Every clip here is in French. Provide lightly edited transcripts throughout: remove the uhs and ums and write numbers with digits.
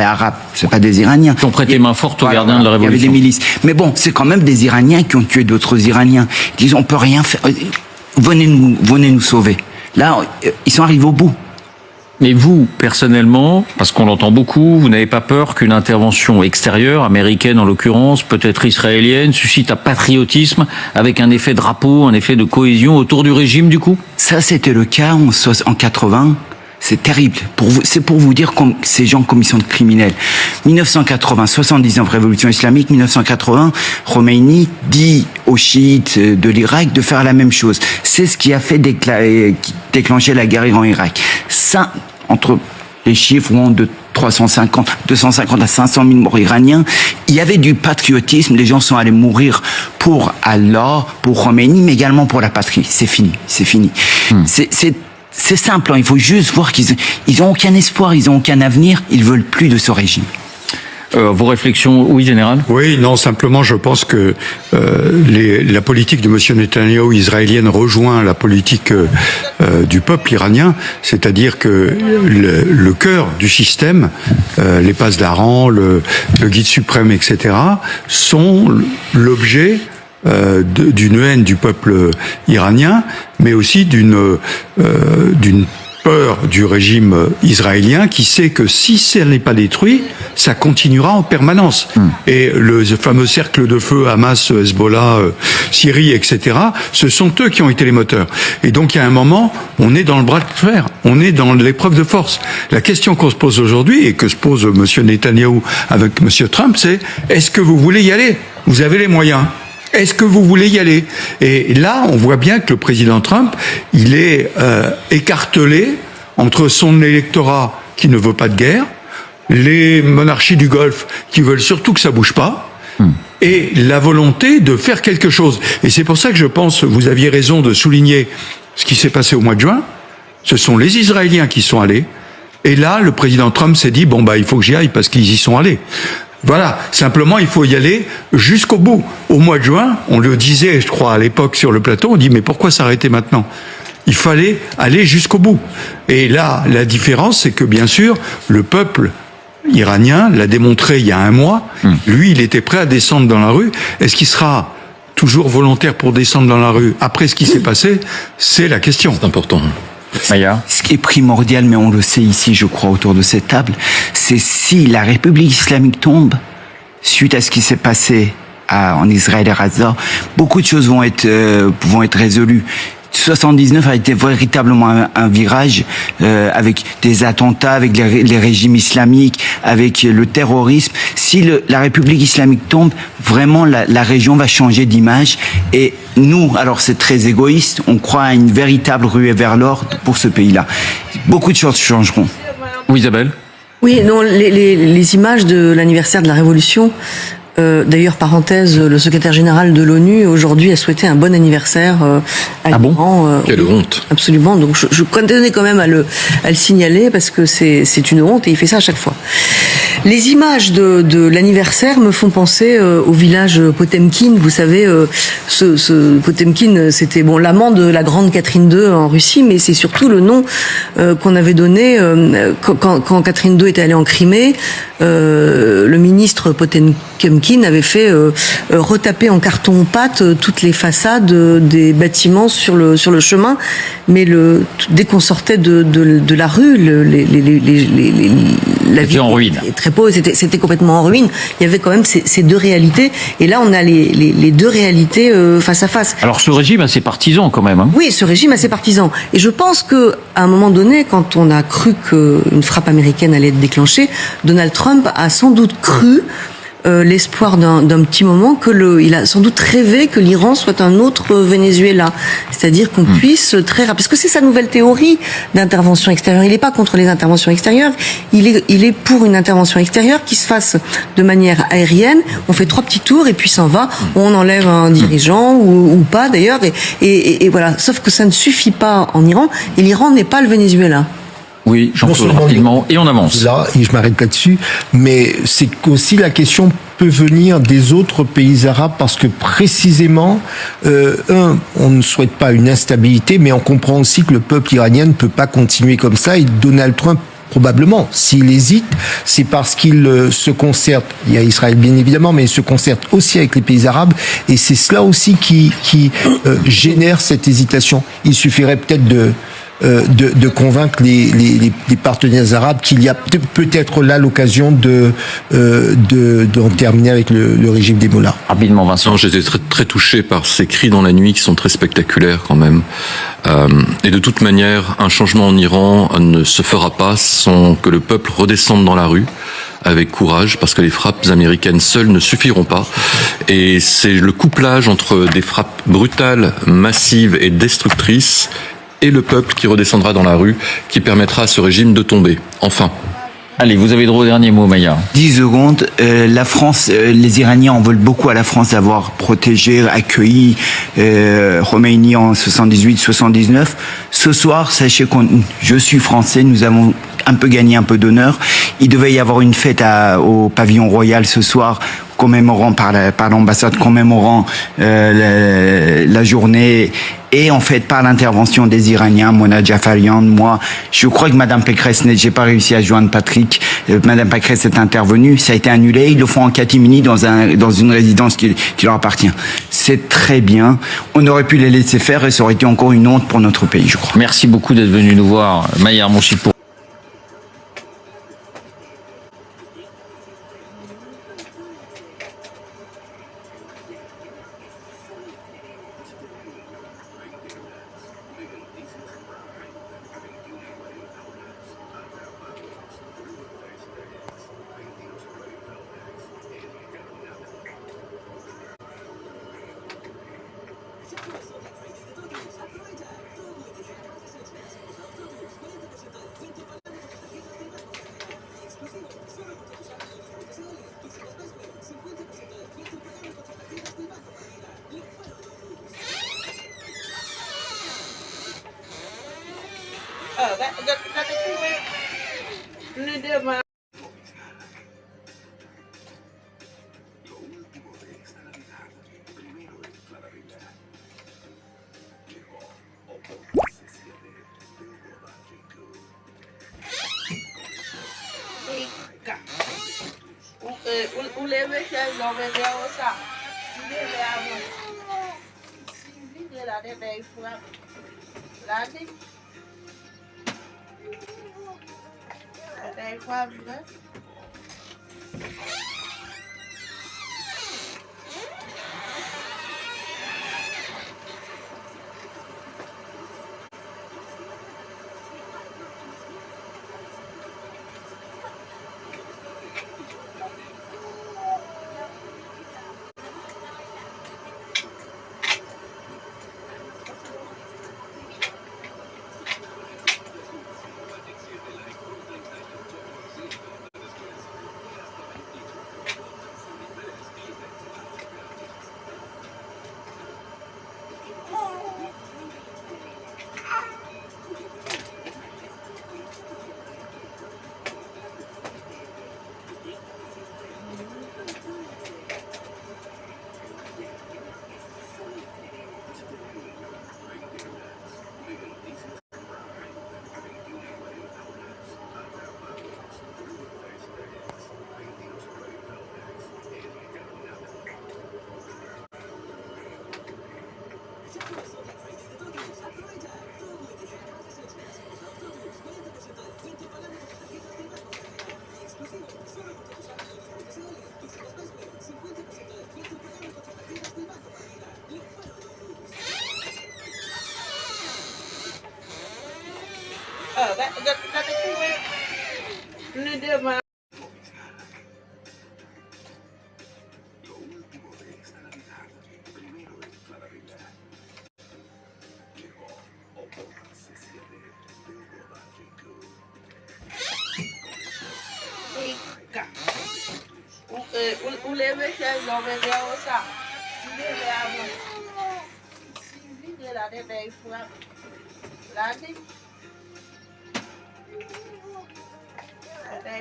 Arabes, c'est pas des Iraniens. Qui ont prêté main forte aux gardiens de la Révolution. Il y avait des milices. Mais bon, c'est quand même des Iraniens qui ont tué d'autres Iraniens. Ils disent, on peut rien faire. Venez nous sauver. Là, ils sont arrivés au bout. Mais vous, personnellement, parce qu'on l'entend beaucoup, vous n'avez pas peur qu'une intervention extérieure, américaine en l'occurrence, peut-être israélienne, suscite un patriotisme avec un effet drapeau, un effet de cohésion autour du régime du coup ? Ça, c'était le cas en 80. C'est terrible. C'est pour vous dire ces gens comme ils sont criminels. 1980, 79 révolution islamique, 1980, Khomeini dit aux chiites de l'Irak de faire la même chose. C'est ce qui a fait déclencher la guerre en Irak. Ça, entre les chiffres vont de 250 à 500 000 morts iraniens. Il y avait du patriotisme. Les gens sont allés mourir pour Allah, pour Khomeini, mais également pour la patrie. C'est fini. C'est simple, hein. Il faut juste voir qu'ils ont aucun espoir, ils ont aucun avenir, ils veulent plus de ce régime. Vos réflexions, oui, général ? Oui, non, simplement, je pense que la politique de M. Netanyahou israélienne rejoint la politique du peuple iranien, c'est-à-dire que le cœur du système, les passes d'Aran, le guide suprême, etc., sont l'objet d'une haine du peuple iranien, mais aussi d'une peur du régime israélien qui sait que si ça n'est pas détruit, ça continuera en permanence. Et le fameux cercle de feu Hamas, Hezbollah, Syrie, etc., ce sont eux qui ont été les moteurs. Et donc, il y a un moment, on est dans le bras de fer, on est dans l'épreuve de force. La question qu'on se pose aujourd'hui, et que se pose M. Netanyahou avec M. Trump, c'est est-ce que vous voulez y aller ? Vous avez les moyens. Est-ce que vous voulez y aller ? Et là, on voit bien que le président Trump, il est écartelé entre son électorat qui ne veut pas de guerre, les monarchies du Golfe qui veulent surtout que ça bouge pas, et la volonté de faire quelque chose. Et c'est pour ça que je pense, vous aviez raison de souligner ce qui s'est passé au mois de juin. Ce sont les Israéliens qui sont allés. Et là, le président Trump s'est dit, il faut que j'y aille parce qu'ils y sont allés. Voilà, simplement il faut y aller jusqu'au bout. Au mois de juin, on le disait, je crois, à l'époque sur le plateau, on dit mais pourquoi s'arrêter maintenant ? Il fallait aller jusqu'au bout. Et là, la différence, c'est que bien sûr, le peuple iranien l'a démontré il y a un mois, lui, il était prêt à descendre dans la rue. Est-ce qu'il sera toujours volontaire pour descendre dans la rue après ce qui s'est passé ? C'est la question. C'est important. Maya. Ce qui est primordial, mais on le sait ici, je crois, autour de cette table, c'est si la République islamique tombe, suite à ce qui s'est passé en Israël et Gaza, beaucoup de choses vont être résolues. 79 a été véritablement un virage avec des attentats, avec les régimes islamiques, avec le terrorisme. Si la République islamique tombe, vraiment la région va changer d'image. Et nous, alors c'est très égoïste, on croit à une véritable ruée vers l'or pour ce pays-là. Beaucoup de choses changeront. Oui, Isabelle ? Oui, non, les images de l'anniversaire de la Révolution. D'ailleurs, parenthèse, le secrétaire général de l'ONU aujourd'hui a souhaité un bon anniversaire à l'Iran. Quelle honte. Absolument. Donc je tenais quand même à le signaler parce que c'est une honte et il fait ça à chaque fois. Les images de l'anniversaire me font penser au village Potemkin. Vous savez, ce Potemkin, c'était l'amant de la grande Catherine II en Russie, mais c'est surtout le nom qu'on avait donné quand Catherine II était allée en Crimée. Le ministre Potemkin avait fait retaper en carton-pâte toutes les façades des bâtiments sur le chemin, mais dès qu'on sortait de la rue, la ville en ruine. Très pauvre, c'était complètement en ruine. Il y avait quand même ces deux réalités, et là on a les deux réalités face à face. Alors ce régime assez partisan quand même. Hein. Oui, ce régime assez partisan. Et je pense que à un moment donné, quand on a cru qu'une frappe américaine allait être déclenchée, Donald Trump a sans doute cru l'espoir d'un petit moment il a sans doute rêvé que l'Iran soit un autre Venezuela, c'est-à-dire qu'on puisse très rapidement, parce que c'est sa nouvelle théorie d'intervention extérieure. Il n'est pas contre les interventions extérieures, il est pour une intervention extérieure qui se fasse de manière aérienne. On fait 3 petits tours et puis s'en va. On enlève un dirigeant ou pas d'ailleurs, et voilà. Sauf que ça ne suffit pas en Iran, et l'Iran n'est pas le Venezuela. Oui, Jean-Claude, rapidement, et on avance. Là, et je m'arrête là-dessus, mais c'est qu'aussi la question peut venir des autres pays arabes parce que précisément, on ne souhaite pas une instabilité, mais on comprend aussi que le peuple iranien ne peut pas continuer comme ça, et Donald Trump probablement, s'il hésite, c'est parce qu'il se concerte, il y a Israël bien évidemment, mais il se concerte aussi avec les pays arabes, et c'est cela aussi qui génère cette hésitation. Il suffirait peut-être de convaincre les partenaires arabes qu'il y a peut-être là l'occasion d'en terminer avec le régime des mollahs. Rapidement, Vincent. Non, j'étais très, très touché par ces cris dans la nuit qui sont très spectaculaires quand même. Et de toute manière, un changement en Iran ne se fera pas sans que le peuple redescende dans la rue avec courage, parce que les frappes américaines seules ne suffiront pas. Et c'est le couplage entre des frappes brutales, massives et destructrices et le peuple qui redescendra dans la rue qui permettra à ce régime de tomber. Enfin. Allez, vous avez droit au dernier mot, Maya. 10 secondes. La France, les Iraniens en veulent beaucoup à la France d'avoir protégé, accueilli Khomeini en 78-79. Ce soir, sachez je suis français, nous avons un peu gagné un peu d'honneur. Il devait y avoir une fête au pavillon royal ce soir, commémorant par l'ambassade, commémorant la journée. Et en fait, par l'intervention des Iraniens, Mona Jafarian, moi, je crois que Madame Pécresse, j'ai pas réussi à joindre Patrick. Madame Pécresse est intervenue, ça a été annulé. Ils le font en catimini dans une résidence qui leur appartient. C'est très bien. On aurait pu les laisser faire et ça aurait été encore une honte pour notre pays, je crois. Merci beaucoup d'être venu nous voir, Maya Armonchi. Đây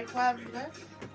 khoan đấy.